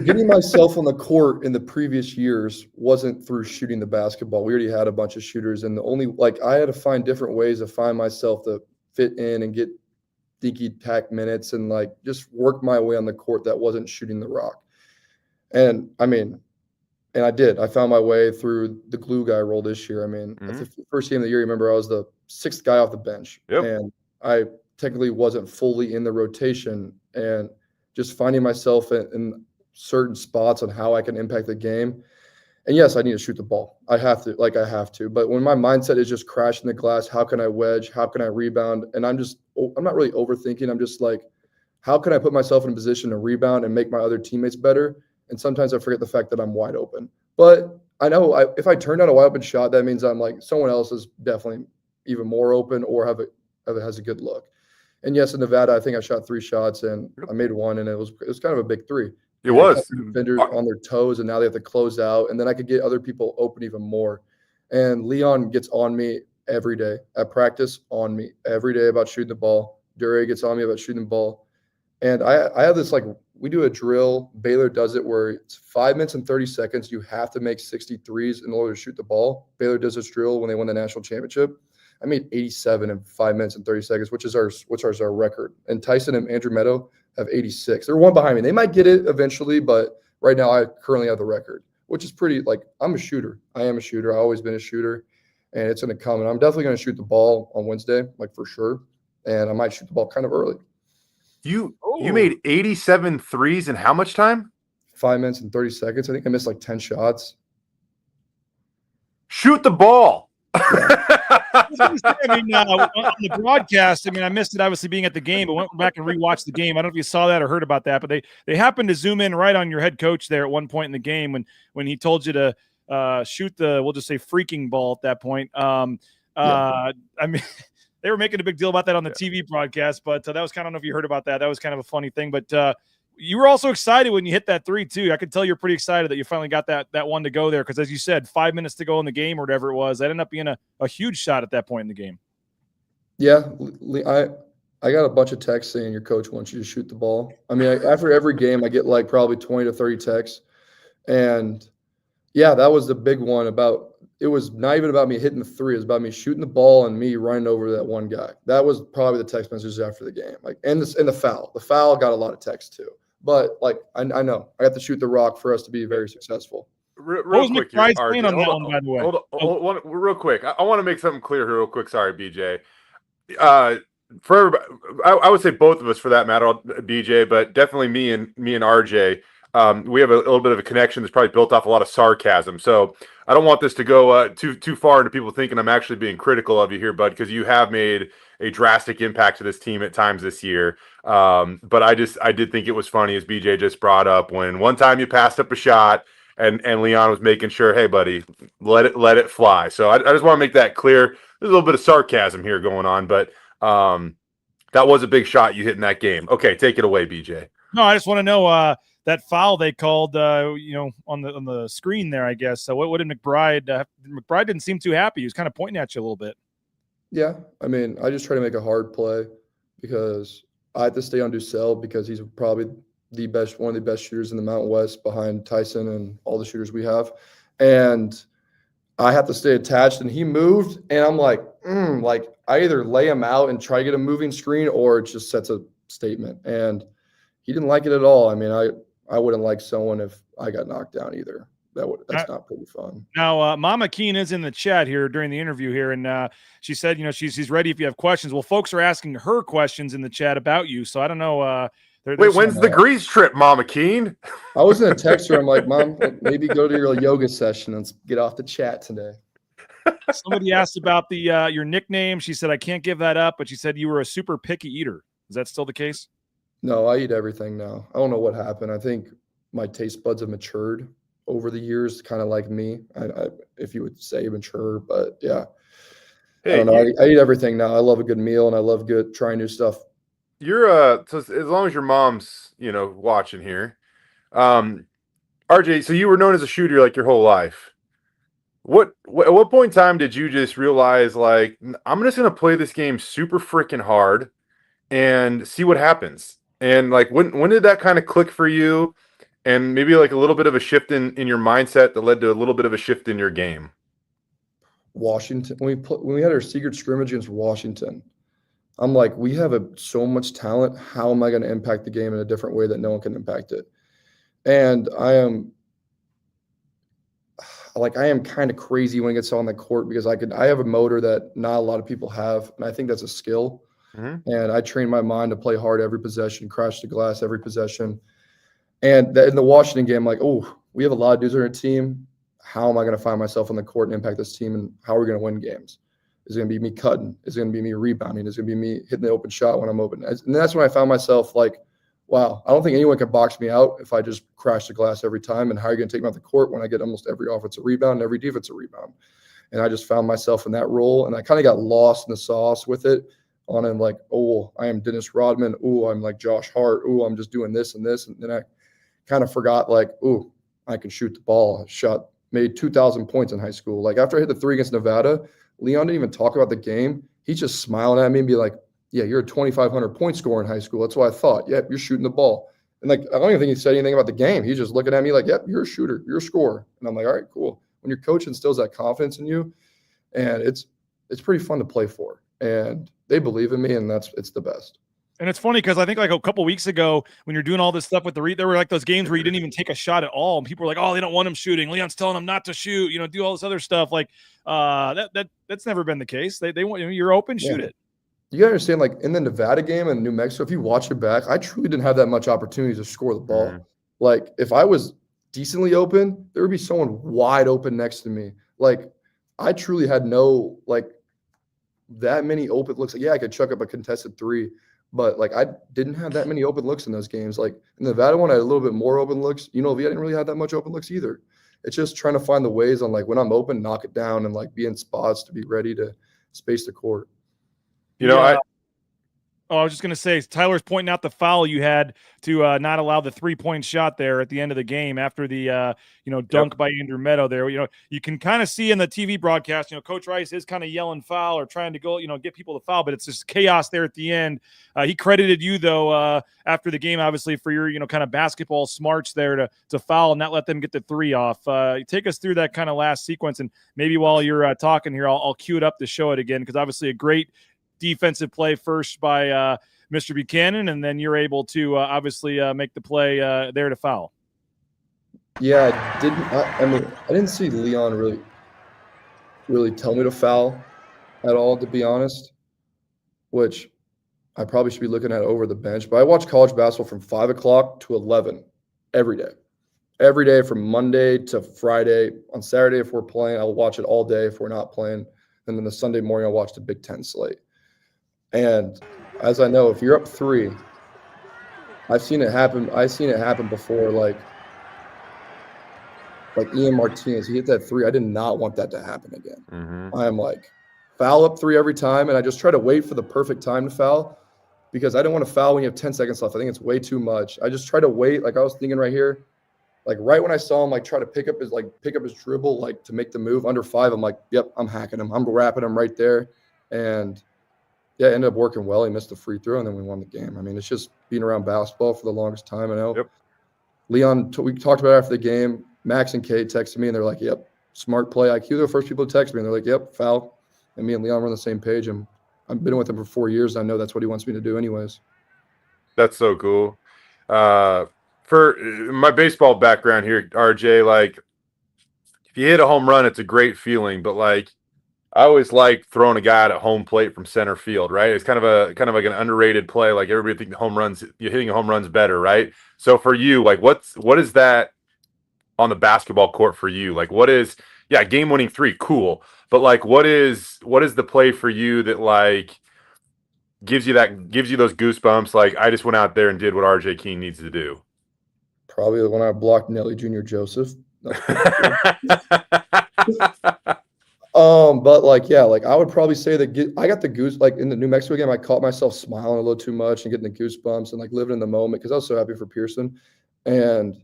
getting myself on the court in the previous years wasn't through shooting the basketball. We already had a bunch of shooters, and the only I had to find different ways to find myself to fit in and get dinky tack minutes and just work my way on the court that wasn't shooting the rock. And I did. I found my way through the glue guy role this year. At the first game of the year, remember I was the 6th guy off the bench, and I technically wasn't fully in the rotation, and just finding myself in certain spots on how I can impact the game. And yes, I need to shoot the ball. I have to. But when my mindset is just crashing the glass, how can I wedge? How can I rebound? And I'm not really overthinking. I'm just how can I put myself in a position to rebound and make my other teammates better? And sometimes I forget the fact that I'm wide open. But I know if I turn down a wide open shot, that means I'm someone else is definitely even more open or has a good look. And yes, in Nevada, I think I shot 3 shots and I made one, and it was kind of a big 3. It was. Defenders on their toes, and now they have to close out, and then I could get other people open even more. And Leon gets on me every day at practice, on me every day about shooting the ball. Duray gets on me about shooting the ball. And I have this we do a drill. Baylor does it where it's 5 minutes and 30 seconds. You have to make 63s in order to shoot the ball. Baylor does this drill when they won the national championship. I made 87 in 5 minutes and 30 seconds, which is our record. And Tyson and Andrew Meadow have 86. They're one behind me. They might get it eventually, but right now I currently have the record, which is pretty I'm a shooter. I am a shooter. I've always been a shooter, and it's going to come. And I'm definitely going to shoot the ball on Wednesday, for sure. And I might shoot the ball kind of early. You made 87 threes in how much time? 5 minutes and 30 seconds. I think I missed 10 shots. Shoot the ball. On the broadcast, I missed it obviously being at the game, but went back and rewatched the game. I don't know if you saw that or heard about that, but they happened to zoom in right on your head coach there at one point in the game when he told you to shoot we'll just say freaking ball at that point. They were making a big deal about that on the TV broadcast, but that was I don't know if you heard about that. That was kind of a funny thing, but you were also excited when you hit that 3 too. I could tell you're pretty excited that you finally got that one to go there, because as you said, 5 minutes to go in the game or whatever it was, that ended up being a huge shot at that point in the game. Yeah, I got a bunch of texts saying your coach wants you to shoot the ball. After every game, I get probably 20 to 30 texts, and yeah, that was the big one about. It was not even about me hitting the 3. It was about me shooting the ball and me running over that one guy. That was probably the text messages after the game. And the foul. The foul got a lot of text too. But I know I got to shoot the rock for us to be very successable. Real quick, RJ, on that one, by the way. Hold on, real quick. I want to make something clear here, real quick. Sorry, BJ. For everybody, I would say both of us for that matter, BJ, but definitely me and RJ. We have a little bit of a connection that's probably built off a lot of sarcasm. So I don't want this to go too far into people thinking I'm actually being critical of you here, bud, because you have made a drastic impact to this team at times this year. But I did think it was funny, as BJ just brought up, when one time you passed up a shot and Leon was making sure, hey, buddy, let it fly. So I just want to make that clear. There's a little bit of sarcasm here going on, but that was a big shot you hit in that game. Okay, take it away, BJ. No, I just want to know that foul they called, on the screen there, I guess. So what did McBride? McBride didn't seem too happy. He was kind of pointing at you a little bit. Yeah, I just try to make a hard play because I have to stay on Ducell because he's probably one of the best shooters in the Mountain West behind Tyson and all the shooters we have. And I have to stay attached, and he moved, and I'm I either lay him out and try to get a moving screen, or it just sets a statement. And he didn't like it at all. I wouldn't like someone if I got knocked down either. That's not pretty fun. Now, Mama Keene is in the chat here during the interview here, and she said, she's ready if you have questions. Well, folks are asking her questions in the chat about you, so I don't know. Wait, when's the Greece trip, Mama Keene? I was going to text her. I'm like, Mom, maybe go to your yoga session and get off the chat today. Somebody asked about your nickname. She said, I can't give that up, but she said you were a super picky eater. Is that still the case? No, I eat everything now. I don't know what happened. I think my taste buds have matured over the years, kind of like me. If you would say mature, but yeah. Hey, I don't know. I eat everything now. I love a good meal, and I love trying new stuff. You're so as long as your mom's watching here, RJ. So you were known as a shooter your whole life. At what point in time did you just realize I'm just gonna play this game super freaking hard and see what happens? And like when did that kind of click for you? And maybe like a little bit of a shift in your mindset that led to a little bit of a shift in your game. Washington, when we had our secret scrimmage against Washington, I'm like, we have so much talent. How am I going to impact the game in a different way that no one can impact it? And I am kind of crazy when it gets on the court because I have a motor that not a lot of people have, and I think that's a skill. Mm-hmm. And I train my mind to play hard every possession, crash the glass every possession. And in the Washington game, I'm like, oh, we have a lot of dudes on our team. How am I going to find myself on the court and impact this team, and how are we going to win games? Is it going to be me cutting? Is it going to be me rebounding? Is it going to be me hitting the open shot when I'm open? And that's when I found myself like, wow, I don't think anyone can box me out if I just crash the glass every time. And how are you going to take me off the court when I get almost every offensive rebound and every defensive rebound? And I just found myself in that role, and I kind of got lost in the sauce with it. On and like, oh, I am Dennis Rodman. Oh, I'm like Josh Hart. Oh, I'm just doing this and this. And then I kind of forgot like, oh, I can shoot the ball. Made 2,000 points in high school. Like after I hit the 3 against Nevada, Leon didn't even talk about the game. He's just smiling at me and be like, yeah, you're a 2,500 point scorer in high school. That's what I thought. Yep, you're shooting the ball. And like, I don't even think he said anything about the game. He's just looking at me like, yep, you're a shooter. You're a scorer. And I'm like, all right, cool. When your coach instills that confidence in you, and it's pretty fun to play for. And they believe in me, and it's the best. And it's funny because I think like a couple weeks ago when you're doing all this stuff with there were like those games where you didn't even take a shot at all, and people were like, "Oh, they don't want him shooting." Leon's telling him not to shoot, do all this other stuff. Like that's never been the case. They want you're open, shoot it. You gotta understand, like in the Nevada game and New Mexico, if you watch it back, I truly didn't have that much opportunity to score the ball. Mm-hmm. Like if I was decently open, there would be someone wide open next to me. Like I truly had no like that many open looks. Like, yeah, I could chuck up a contested 3, but like I didn't have that many open looks in those games. Like in the Nevada one, I had a little bit more open looks. I didn't really have that much open looks either. It's just trying to find the ways on like when I'm open, knock it down and like be in spots to be ready to space the court. I was just going to say, Tyler's pointing out the foul you had to not allow the 3-point shot there at the end of the game after the, dunk by Andrew Meadow there. You can kind of see in the TV broadcast, Coach Rice is kind of yelling foul or trying to go, get people to foul, but it's just chaos there at the end. He credited you, though, after the game, obviously, for your, kind of basketball smarts there to foul and not let them get the 3 off. Take us through that kind of last sequence, and maybe while you're talking here, I'll cue it up to show it again, because obviously a great defensive play first by Mr. Buchanan, and then you're able to obviously make the play there to foul. Yeah, I didn't see Leon really tell me to foul at all, to be honest, which I probably should be looking at over the bench. But I watch college basketball from 5 o'clock to 11 every day from Monday to Friday. On Saturday, if we're playing, I'll watch it all day. If we're not playing, and then the Sunday morning, I'll watch the Big Ten slate. And as I know, if you're up 3, I've seen it happen. I've seen it happen before. Like Ian Martinez, he hit that 3. I did not want that to happen again. Mm-hmm. I am like foul up 3 every time, and I just try to wait for the perfect time to foul, because I don't want to foul when you have 10 seconds left. I think it's way too much. I just try to wait. Like I was thinking right here, like right when I saw him, like try to pick up his dribble, like to make the move under 5. I'm like, yep, I'm hacking him. I'm wrapping him right there, and yeah, it ended up working well. He missed the free throw, and then we won the game. I mean, it's just being around basketball for the longest time. I know. Yep. Leon, we talked about it after the game. Max and Kate texted me, and they're like, yep, smart play IQ. They're the first people to text me, and they're like, yep, foul. And me and Leon were on the same page, and I've been with him for 4 years. And I know that's what he wants me to do anyways. That's so cool. For my baseball background here, RJ, like if you hit a home run, it's a great feeling, but like I always like throwing a guy at home plate from center field, right? It's kind of like an underrated play. Like everybody thinks you're hitting a home run's better, right? So for you, like what is that on the basketball court for you? Like game winning 3, cool. But like what is the play for you that like gives you those goosebumps? Like I just went out there and did what RJ Keene needs to do. Probably the one I blocked Nelly Jr. Joseph. But like, yeah, like I would probably say that I got the goose, like in the New Mexico game, I caught myself smiling a little too much and getting the goosebumps and like living in the moment, because I was so happy for Pearson. And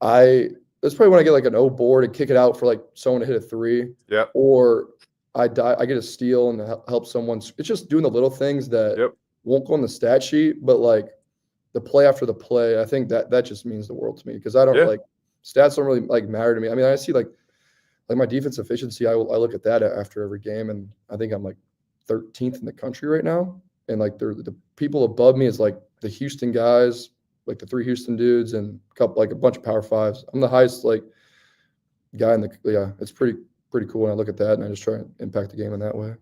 that's probably when I get like an O board and kick it out for like someone to hit a 3. Yeah. Or I get a steal and help someone. It's just doing the little things that won't go on the stat sheet, but like the play after the play, I think that just means the world to me, because I don't like stats don't really like matter to me. I mean, I see like my defense efficiency. I look at that after every game, and I think I'm like 13th in the country right now. And like the people above me is like the Houston guys, like the 3 Houston dudes, and a bunch of Power Fives. I'm the highest like guy in the It's pretty cool when I look at that, and I just try and impact the game in that way.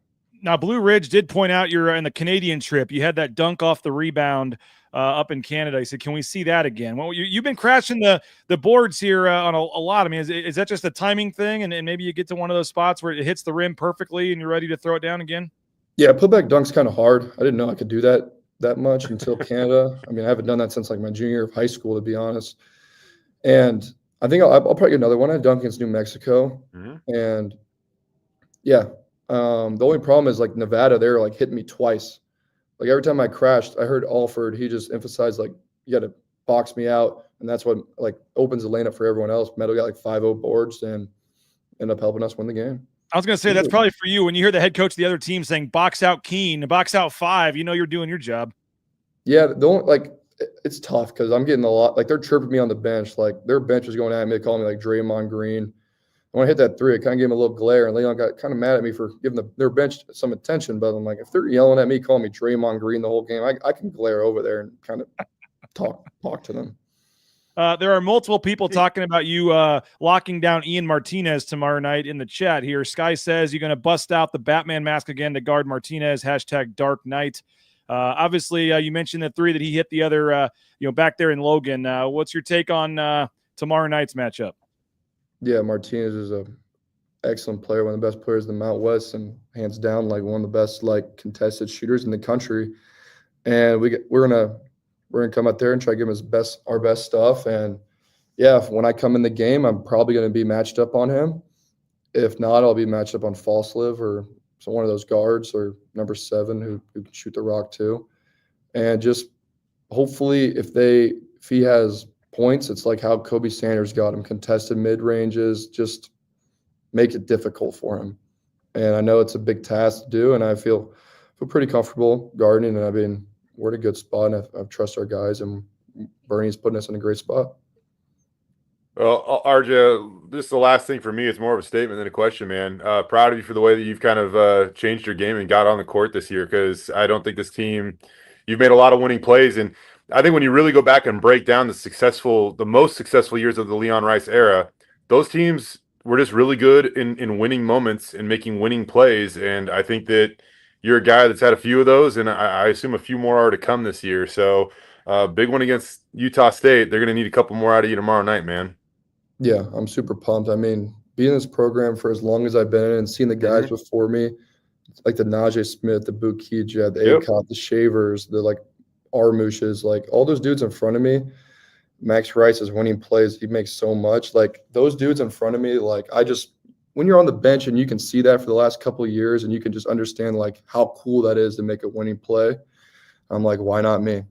Now, Blue Ridge did point out you're in the Canadian trip. You had that dunk off the rebound up in Canada. He said, "Can we see that again?" Well, you've been crashing the boards here on a lot. I mean, is that just a timing thing, and maybe you get to one of those spots where it hits the rim perfectly and you're ready to throw it down again? Yeah, putback dunk's kind of hard. I didn't know I could do that much until Canada. I mean, I haven't done that since like my junior year of high school, to be honest. And I think I'll probably get another one. I dunked against New Mexico, and yeah. The only problem is like Nevada, they're like hitting me twice. Like every time I crashed, I heard Alford, he just emphasized like, you got to box me out. And that's what like opens the lane up for everyone else. Meadow got like 5-0 boards and ended up helping us win the game. I was going to say, that's probably for you. When you hear the head coach of the other team saying, box out Keene, box out 5, you know you're doing your job. Yeah, it's tough because I'm getting a lot. Like they're chirping me on the bench. Like their bench is going at me, calling me like Draymond Green. When I hit that 3, I kind of gave him a little glare, and Leon got kind of mad at me for giving their bench some attention. But I'm like, if they're yelling at me, calling me Draymond Green the whole game, I can glare over there and kind of talk to them. There are multiple people talking about you locking down Ian Martinez tomorrow night in the chat here. Sky says you're going to bust out the Batman mask again to guard Martinez, #Dark Knight. Obviously, you mentioned the 3 that he hit the other, back there in Logan. What's your take on tomorrow night's matchup? Yeah, Martinez is an excellent player, one of the best players in the Mount West, and hands down like one of the best like contested shooters in the country. And we're gonna come out there and try to give him our best stuff. And yeah, when I come in the game, I'm probably gonna be matched up on him. If not, I'll be matched up on Falsliv or one of those guards, or number 7 who can shoot the rock too. And just hopefully if he has points, it's like how Kobe Sanders got him, contested mid-ranges, just make it difficult for him. And I know it's a big task to do, and I feel pretty comfortable guarding, and I mean, we're in a good spot, and I trust our guys, and Bernie's putting us in a great spot. Well, RJ, this is the last thing for me. It's more of a statement than a question, man. Proud of you for the way that you've kind of changed your game and got on the court this year, because I don't think this team – you've made a lot of winning plays, and I think when you really go back and break down the most successful years of the Leon Rice era, those teams were just really good in winning moments and making winning plays. And I think that you're a guy that's had a few of those, and I assume a few more are to come this year. So big one against Utah State. They're going to need a couple more out of you tomorrow night, man. Yeah, I'm super pumped. I mean, being in this program for as long as I've been in and seeing the guys before me, like the Najee Smith, the Bukija, the Acott, the Shavers, the like Armushes, like all those dudes in front of me. Max Rice is winning plays. He makes so much. Like those dudes in front of me, like when you're on the bench and you can see that for the last couple of years and you can just understand like how cool that is to make a winning play, I'm like, why not me?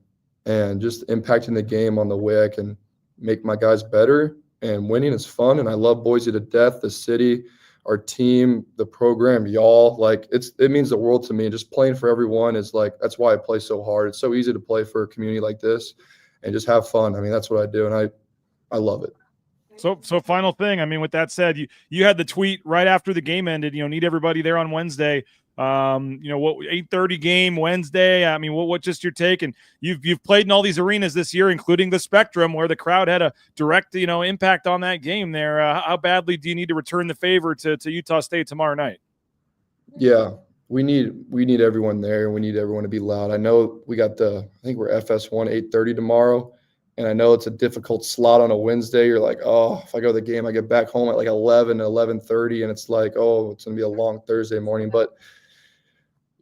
And just impacting the game on the way I can make my guys better, and winning is fun. And I love Boise to death, the city, our team, the program, y'all. Like it means the world to me. Just playing for everyone is like, that's why I play so hard. It's so easy to play for a community like this and just have fun. I mean, that's what I do, and I love it. So final thing. I mean, with that said, you had the tweet right after the game ended. Need everybody there on Wednesday. What 8:30 game Wednesday? I mean, what's just your take? And you've played in all these arenas this year, including the Spectrum, where the crowd had a direct impact on that game there. How badly do you need to return the favor to Utah State tomorrow night? Yeah, we need everyone there, and we need everyone to be loud. I know we got I think we're FS1 8:30 tomorrow. And I know it's a difficult slot on a Wednesday. You're like, oh, if I go to the game, I get back home at like 11, 11:30, and it's like, oh, it's going to be a long Thursday morning. But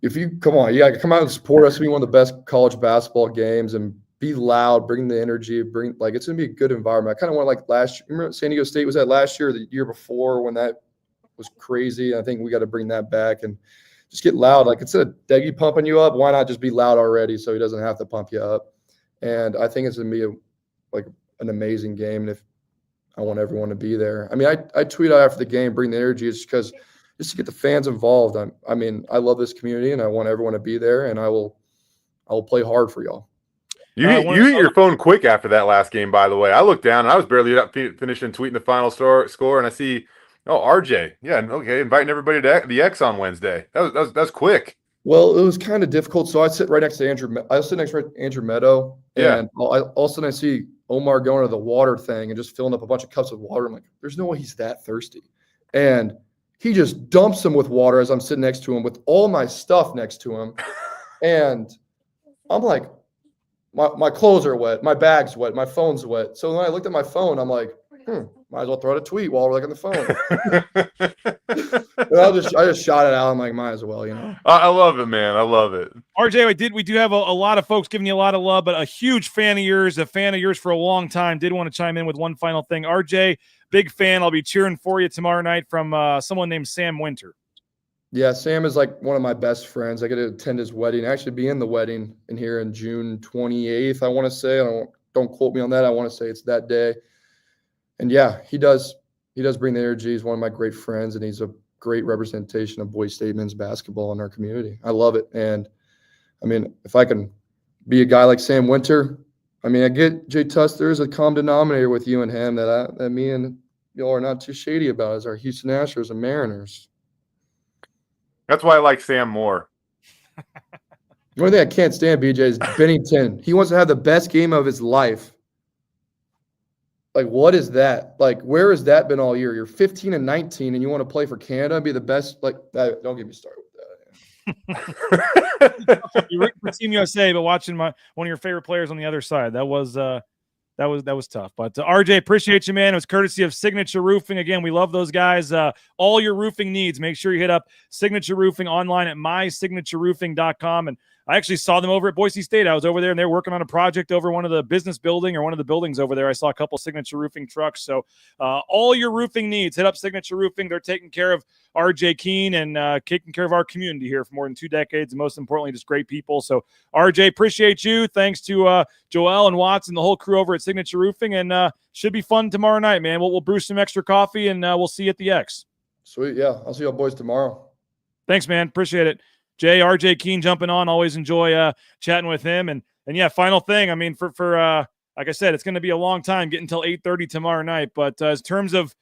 if you come on, you got to come out and support us. Be one of the best college basketball games, and be loud, bring the energy, it's going to be a good environment. I kind of want like last year. Remember San Diego State was that last year or the year before when that was crazy? I think we got to bring that back and just get loud. Like instead of Deggy pumping you up, why not just be loud already so he doesn't have to pump you up? And I think it's going to be an amazing game. And if I want everyone to be there, I mean, I tweet out after the game, bring the energy, just to get the fans involved. I love this community, and I want everyone to be there, and I will play hard for y'all. You hit your phone quick after that last game, by the way. I looked down and I was barely up finishing tweeting the final score, and I see, RJ. Yeah, okay, inviting everybody to the X on Wednesday. That's quick. Well, it was kind of difficult. So I sit right next to Andrew. I sit next to Andrew Meadow, and all of a sudden I see Omar going to the water thing and just filling up a bunch of cups with water. I'm like, there's no way he's that thirsty. And he just dumps them with water as I'm sitting next to him with all my stuff next to him. And I'm like, my clothes are wet, my bag's wet, my phone's wet. So when I looked at my phone, I'm like, might as well throw out a tweet while we're on the phone. But I just shot it out. I'm like, might as well, I love it, man. I love it. RJ, we do have a lot of folks giving you a lot of love, but a huge fan of yours, for a long time. Did want to chime in with one final thing. RJ, big fan. I'll be cheering for you tomorrow night from someone named Sam Winter. Yeah, Sam is like one of my best friends. I get to attend his wedding, actually be in the wedding in here in June 28th, I want to say. Don't quote me on that. I want to say it's that day. And yeah, he does bring the energy. He's one of my great friends, and he's a great representation of Boise State men's basketball in our community. I love it. And I mean, if I can be a guy like Sam Winter, I mean, I get Jay Tust. There is a common denominator with you and him that me and y'all are not too shady about, is our Houston Astros and Mariners. That's why I like Sam more. The only thing I can't stand, BJ, is Bennington. He wants to have the best game of his life. Like, what is that? Like, where has that been all year? You're 15 and 19, and you want to play for Canada and be the best? Like, don't get me started with that. You're rooting for Team USA, but watching one of your favorite players on the other side. That was tough. But RJ, appreciate you, man. It was courtesy of Signature Roofing. Again, we love those guys. All your roofing needs, make sure you hit up Signature Roofing online at mysignatureroofing.com. And I actually saw them over at Boise State. I was over there, and they're working on a project over one of the business building or one of the buildings over there. I saw a couple Signature Roofing trucks. So all your roofing needs, hit up Signature Roofing. They're taking care of RJ Keene and taking care of our community here for more than 2 decades. And most importantly, just great people. So RJ, appreciate you. Thanks to Joel and Watts and the whole crew over at Signature Roofing. And should be fun tomorrow night, man. We'll brew some extra coffee, and we'll see you at the X. Sweet. Yeah, I'll see y'all boys tomorrow. Thanks, man. Appreciate it. Jay, RJ Keene jumping on. Always enjoy chatting with him. And yeah, final thing. I mean, for like I said, it's going to be a long time, getting until 8:30 tomorrow night. But in terms of,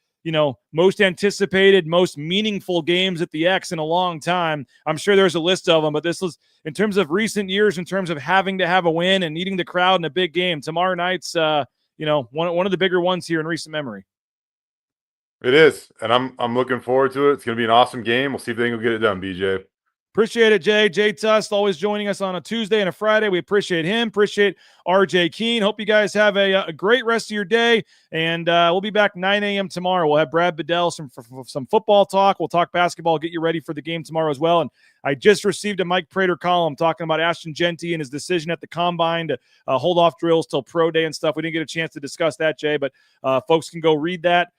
most anticipated, most meaningful games at the X in a long time, I'm sure there's a list of them. But this was, in terms of recent years, in terms of having to have a win and needing the crowd in a big game, tomorrow night's, one of the bigger ones here in recent memory. It is, and I'm looking forward to it. It's going to be an awesome game. We'll see if they can get it done, BJ. Appreciate it, Jay. Jay Tust always joining us on a Tuesday and a Friday. We appreciate him. Appreciate RJ Keene. Hope you guys have a great rest of your day. And we'll be back 9 a.m. tomorrow. We'll have Brad Bedell, some football talk. We'll talk basketball, get you ready for the game tomorrow as well. And I just received a Mike Prater column talking about Ashton Genty and his decision at the Combine to hold off drills till pro day and stuff. We didn't get a chance to discuss that, Jay, but folks can go read that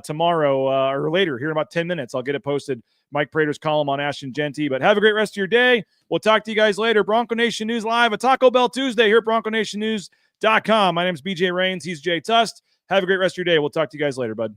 tomorrow or later here in about 10 minutes. I'll get it posted. Mike Prater's column on Ashton Genty. But have a great rest of your day. We'll talk to you guys later. Bronco Nation News Live, a Taco Bell Tuesday here at BroncoNationNews.com. My name is BJ Rains. He's Jay Tust. Have a great rest of your day. We'll talk to you guys later, bud.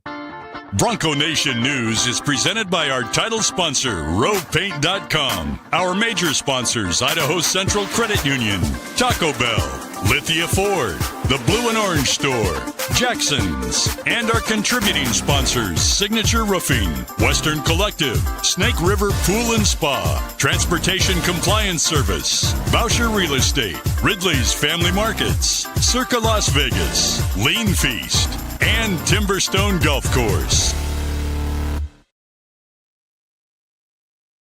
Bronco Nation News is presented by our title sponsor, RovePaint.com. Our major sponsors, Idaho Central Credit Union, Taco Bell, Lithia Ford, the Blue and Orange Store, Jackson's, and our contributing sponsors, Signature Roofing, Western Collective, Snake River Pool and Spa, Transportation Compliance Service, Boucher Real Estate, Ridley's Family Markets, Circa Las Vegas, Lean Feast, and Timberstone Golf Course.